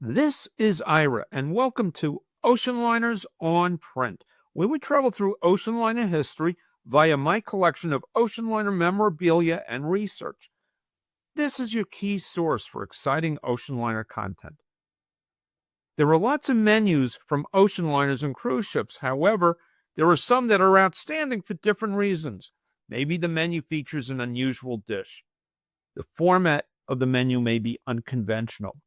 This is Ira, and welcome to Oceanliners on Print, where we travel through ocean liner history via my collection of ocean liner memorabilia and research. This is your key source for exciting ocean liner content. There are lots of menus from ocean liners and cruise ships. However, there are some that are outstanding for different reasons. Maybe the menu features an unusual dish. The format of the menu may be unconventional.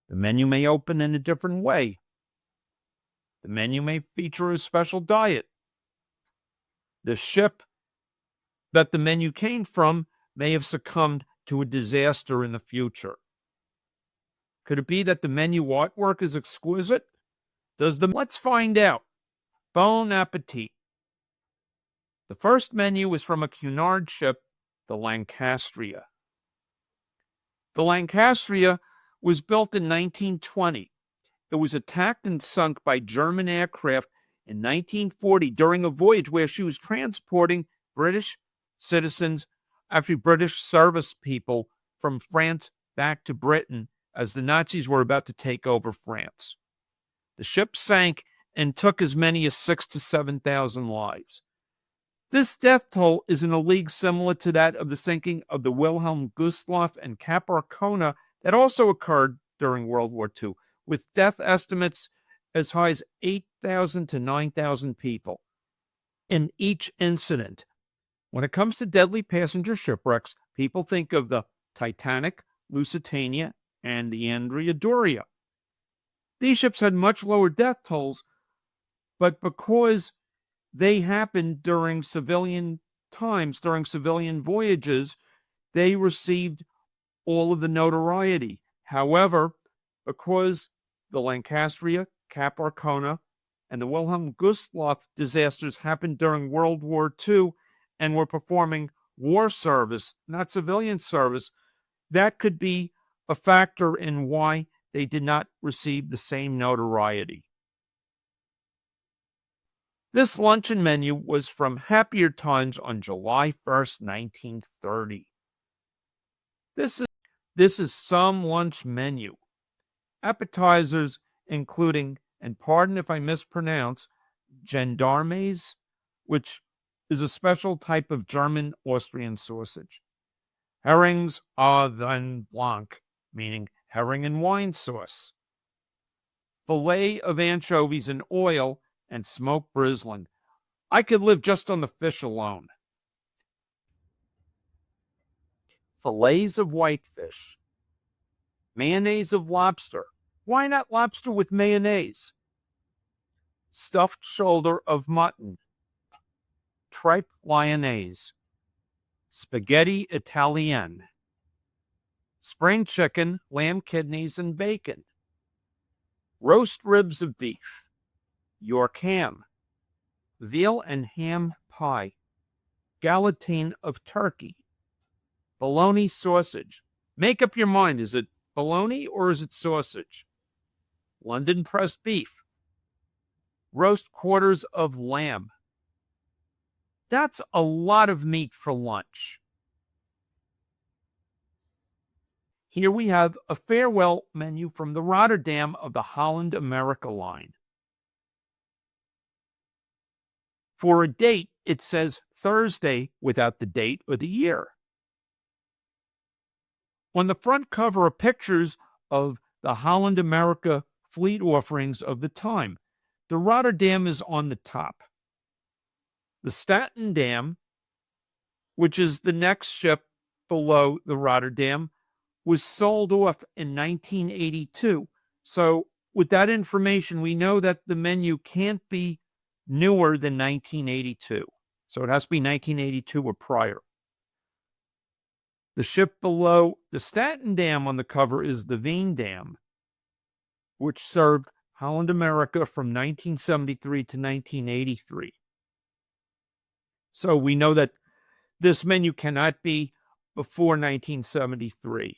The menu may open in a different way. The menu may feature a special diet. The ship that the menu came from may have succumbed to a disaster in the future. Could it be that the menu artwork is exquisite? Let's find out. Bon appetit. The first menu is from a Cunard ship, the Lancastria. The Lancastria was built in 1920. It was attacked and sunk by German aircraft in 1940 during a voyage where she was transporting British citizens, actually British service people, from France back to Britain as the Nazis were about to take over France. The ship sank and took as many as 6,000 to 7,000 lives. This death toll is in a league similar to that of the sinking of the Wilhelm Gustloff and Cap Arcona that also occurred during World War II, with death estimates as high as 8,000 to 9,000 people in each incident. When it comes to deadly passenger shipwrecks, people think of the Titanic, Lusitania, and the Andrea Doria. These ships had much lower death tolls, but because they happened during civilian times, during civilian voyages, they received all of the notoriety. However, because the Lancastria, Cap Arcona, and the Wilhelm Gustloff disasters happened during World War II and were performing war service, not civilian service, that could be a factor in why they did not receive the same notoriety. This luncheon menu was from Happier Times on July 1st, 1930. This is some lunch menu. Appetizers including, and pardon if I mispronounce, gendarmes, which is a special type of German Austrian sausage. Herrings au vin blanc, meaning herring and wine sauce. Filet of anchovies in oil and smoked brisling. I could live just on the fish alone. Fillets of whitefish. Mayonnaise of lobster. Why not lobster with mayonnaise? Stuffed shoulder of mutton. Tripe lyonnaise. Spaghetti Italienne. Spring chicken, lamb kidneys, and bacon. Roast ribs of beef. York ham. Veal and ham pie. Galatine of turkey. Bologna sausage. Make up your mind, is it bologna or is it sausage? London pressed beef. Roast quarters of lamb. That's a lot of meat for lunch. Here we have a farewell menu from the Rotterdam of the Holland America line. For a date, it says Thursday without the date or the year. On the front cover are pictures of the Holland America fleet offerings of the time. The Rotterdam is on the top. The Statendam, which is the next ship below the Rotterdam, was sold off in 1982. So with that information, we know that the menu can't be newer than 1982. So it has to be 1982 or prior. The ship below the Statendam on the cover is the Veendam, which served Holland America from 1973 to 1983. So we know that this menu cannot be before 1973.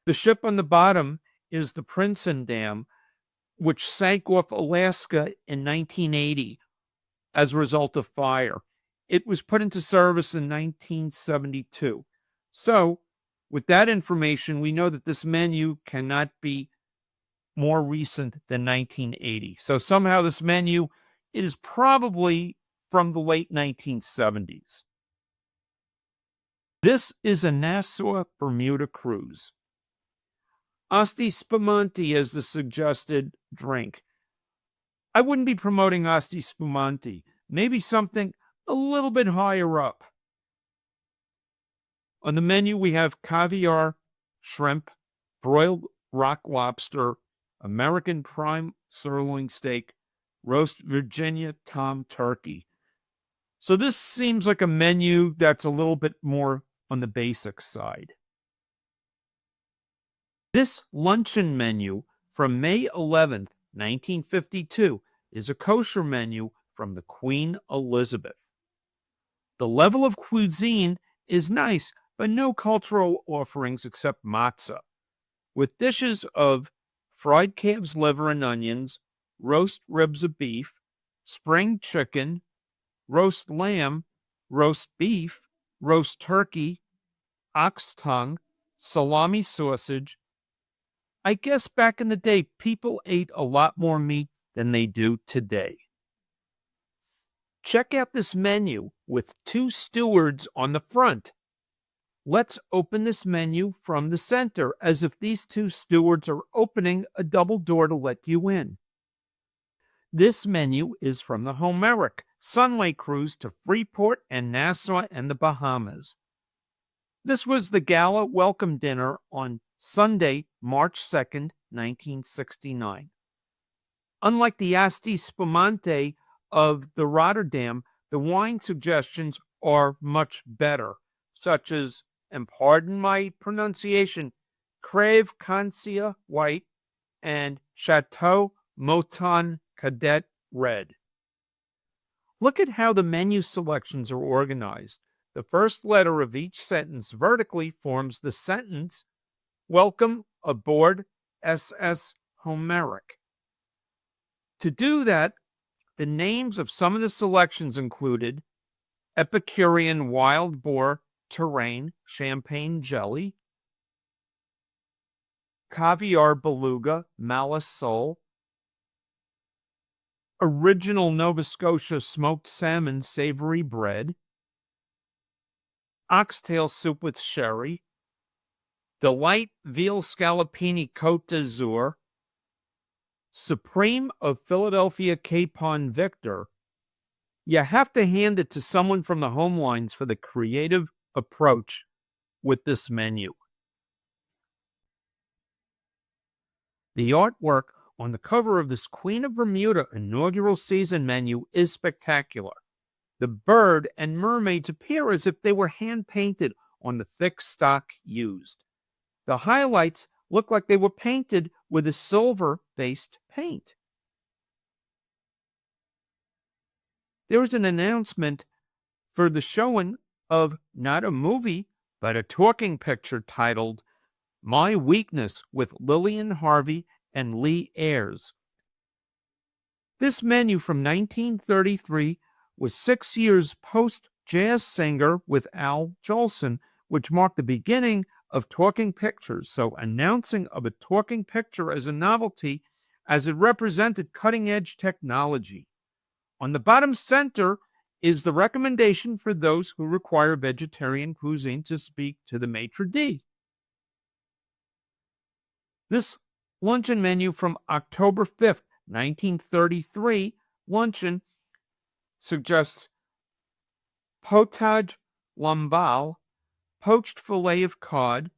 The ship on the bottom is the Prinsendam, which sank off Alaska in 1980 as a result of fire. It was put into service in 1972. So With that information, we know that this menu cannot be more recent than 1980. So somehow this menu is probably from the late 1970s. This is a Nassau Bermuda cruise. Asti Spumante is the suggested drink. I wouldn't be promoting Asti Spumante. Maybe something a little bit higher up. On the menu, we have caviar, shrimp, broiled rock lobster, American prime sirloin steak, roast Virginia tom turkey. So this seems like a menu that's a little bit more on the basic side. This luncheon menu from May 11th, 1952, is a kosher menu from the Queen Elizabeth. The level of cuisine is nice, but no cultural offerings except matzah, with dishes of fried calf's liver and onions, roast ribs of beef, spring chicken, roast lamb, roast beef, roast turkey, ox tongue, salami sausage. I guess back in the day, people ate a lot more meat than they do today. Check out this menu with two stewards on the front. Let's open this menu from the center as if these two stewards are opening a double door to let you in. This menu is from the Homeric Sunlight Cruise to Freeport and Nassau and the Bahamas. This was the gala welcome dinner on Sunday, March 2nd, 1969. Unlike the Asti Spumante of the Rotterdam, the wine suggestions are much better, such as, and pardon my pronunciation, Crave Cancia White and Chateau Mouton Cadet Red. Look at how the menu selections are organized. The first letter of each sentence vertically forms the sentence, "Welcome aboard SS Homeric." To do that, the names of some of the selections included Epicurean Wild Boar Terrain Champagne Jelly, Caviar Beluga Malice Sole, Original Nova Scotia Smoked Salmon Savory Bread, Oxtail Soup with Sherry, Delight Veal Scallopini Côte d'Azur, Supreme of Philadelphia Capon Victor. You have to hand it to someone from the home lines for the creative approach with this menu. The artwork on the cover of this Queen of Bermuda inaugural season menu is spectacular. The bird and mermaids appear as if they were hand-painted on the thick stock used. The highlights look like they were painted with a silver-based paint. There is an announcement for the showing of not a movie, but a talking picture titled My Weakness with Lillian Harvey and Lee Ayres. This menu from 1933 was 6 years post-Jazz Singer with Al Jolson, which marked the beginning of talking pictures. So announcing of a talking picture as a novelty as it represented cutting-edge technology. On the bottom center is the recommendation for those who require vegetarian cuisine to speak to the maitre d'. This luncheon menu from October 5th, 1933, luncheon suggests potage lamballe, poached fillet of cod,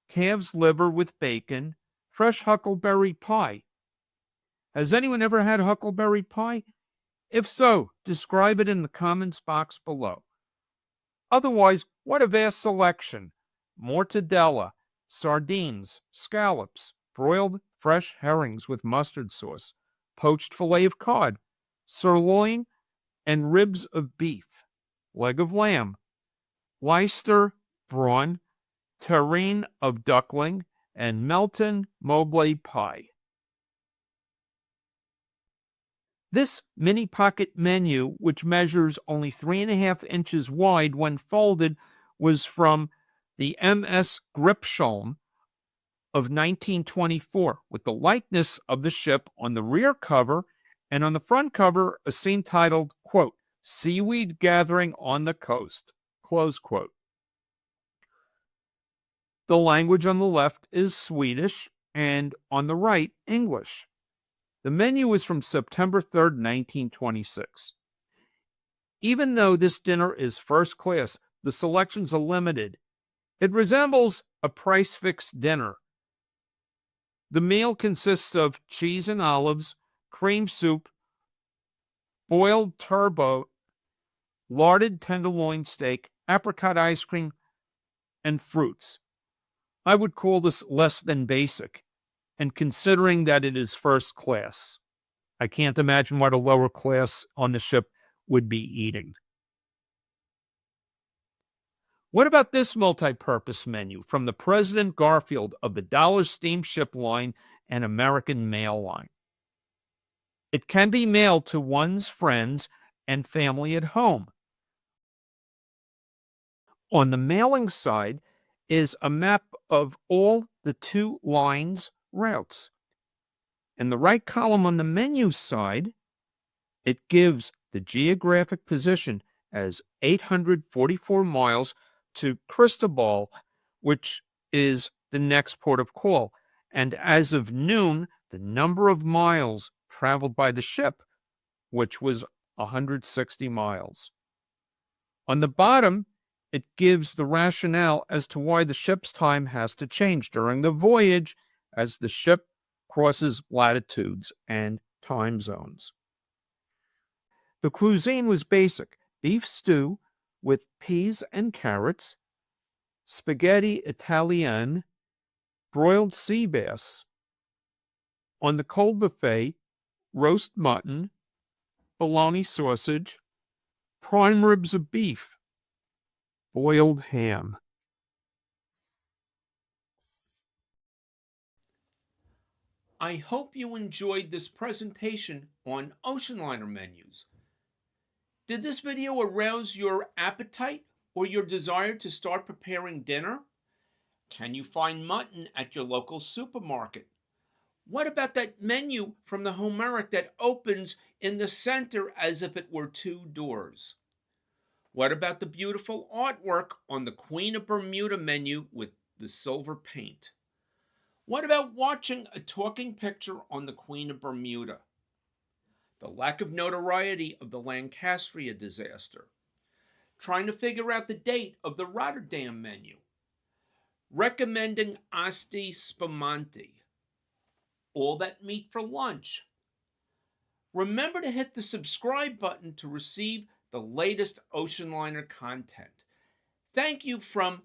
calf's liver with bacon, fresh huckleberry pie. Has anyone ever had huckleberry pie? If so, describe it in the comments box below. Otherwise, what a vast selection. Mortadella, sardines, scallops, broiled fresh herrings with mustard sauce, poached fillet of cod, sirloin and ribs of beef, leg of lamb, Leicester brawn, terrine of duckling, and Melton Mobley pie. This mini pocket menu, which measures only 3.5 inches wide when folded, was from the MS Gripsholm of 1924, with the likeness of the ship on the rear cover, and on the front cover, a scene titled, quote, "Seaweed Gathering on the Coast," close quote. The language on the left is Swedish, and on the right, English. The menu is from September 3rd, 1926. Even though this dinner is first class, the selections are limited. It resembles a price fixed dinner. The meal consists of cheese and olives, cream soup, boiled turbot, larded tenderloin steak, apricot ice cream, and fruits. I would call this less than basic, and considering that it is first class, I can't imagine what a lower class on the ship would be eating. What about this multi-purpose menu from the President Garfield of the Dollar Steamship Line and American Mail Line? It can be mailed to one's friends and family at home. On the mailing side is a map of all the two lines' routes. In the right column on the menu side, it gives the geographic position as 844 miles to Cristobal, which is the next port of call. And as of noon, the number of miles traveled by the ship, which was 160 miles. On the bottom, it gives the rationale as to why the ship's time has to change during the voyage as the ship crosses latitudes and time zones. The cuisine was basic: beef stew with peas and carrots, spaghetti Italienne, broiled sea bass. On the cold buffet, roast mutton, bologna sausage, prime ribs of beef, boiled ham. I hope you enjoyed this presentation on ocean liner menus. Did this video arouse your appetite or your desire to start preparing dinner? Can you find mutton at your local supermarket? What about that menu from the Homeric that opens in the center as if it were two doors? What about the beautiful artwork on the Queen of Bermuda menu with the silver paint? What about watching a talking picture on the Queen of Bermuda? The lack of notoriety of the Lancastria disaster? Trying to figure out the date of the Rotterdam menu? Recommending Asti Spumante? All that meat for lunch? Remember to hit the subscribe button to receive the latest ocean liner content. Thank you from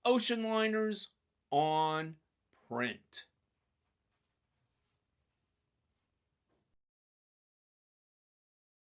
Ocean Liners on Print.